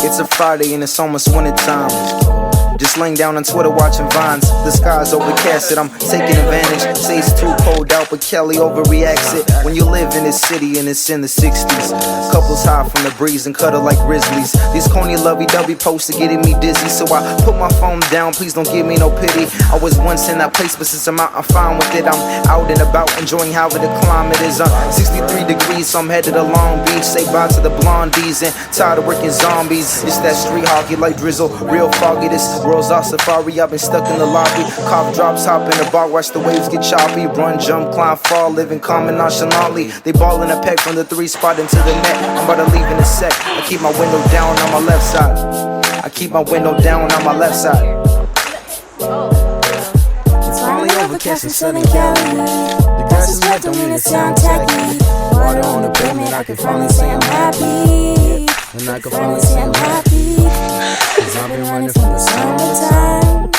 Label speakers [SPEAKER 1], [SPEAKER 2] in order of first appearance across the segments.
[SPEAKER 1] It's a Friday and it's almost winter time. Just laying down on Twitter watching vines. The sky's overcast, I'm taking advantage. Say it's too cold out, but Kelly overreacts it. When you live in this city and it's in the 60s, couples hide from the breeze and cuddle like grizzlies. These corny lovey-dovey posts are getting me dizzy, so I put my phone down, please don't give me no pity. I was once in that place, but since I'm out, I'm fine with it. I'm out and about, enjoying how the climate is. 63 degrees, so I'm headed to Long Beach. Say bye to the blondies and tired of working zombies. It's that street hockey like drizzle, real foggy. This is world's our safari, I've been stuck in the lobby. Cough drops, hop in the bar, watch the waves get choppy. Run, jump, climb, fall, living calm and nonchalantly. They ball in a peck from the 3 spot into the net. I'm about to leave in a sec. I keep my window down on my left side. I keep my window down on my left side.
[SPEAKER 2] It's finally overcast in Southern Cali. The grass is wet, don't mean it sound tacky. Water on the pavement, I can finally say I'm happy. And I can finally say I'm happy. Cause I've been running from the summertime.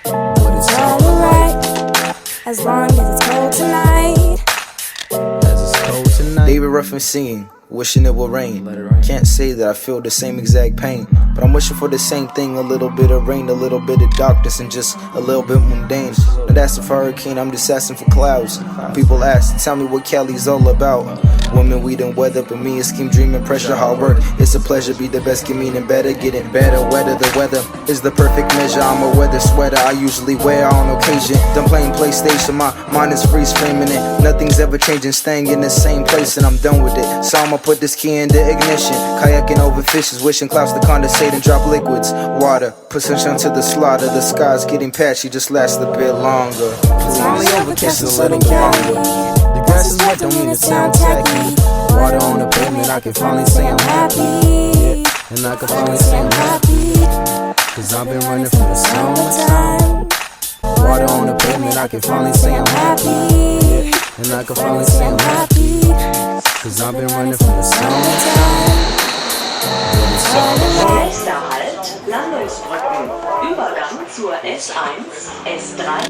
[SPEAKER 2] But it's all alright, as long as it's cold tonight.
[SPEAKER 1] David Ruffin singing, wishing it will rain. Can't say that I feel the same exact pain, but I'm wishing for the same thing. A little bit of rain, a little bit of darkness, and just a little bit mundane. Not asking for a hurricane, I'm just asking for clouds. When people ask, tell me what Cali's all about. Women, we done weather, but me and scheme, dreaming, pressure, hard work. It's a pleasure, be the best, get meaning better, getting better, weather. The weather is the perfect measure. I'm a weather sweater, I usually wear on occasion. Done playing PlayStation, my mind is freeze framing it. Nothing's ever changing, staying in the same place, and I'm done with it. So I'ma put this key in the ignition. Kayaking over fishes, wishing clouds to condensate and drop liquids. Water, put sunshine to the slaughter. The sky's getting patchy, just last a bit longer.
[SPEAKER 2] It's finally overcast in Southern Cali. The grass is wet, don't mean it sound tacky. Water on the pavement, I can finally say I'm happy. And I can finally say I'm happy. Cause I've been running from the summertime. Water on the pavement, I can finally say I'm happy. And I can finally say I'm happy. Cause I've been running from the summertime.
[SPEAKER 3] Nächster Halt, Landungsbrücken. Übergang zur S1, S3.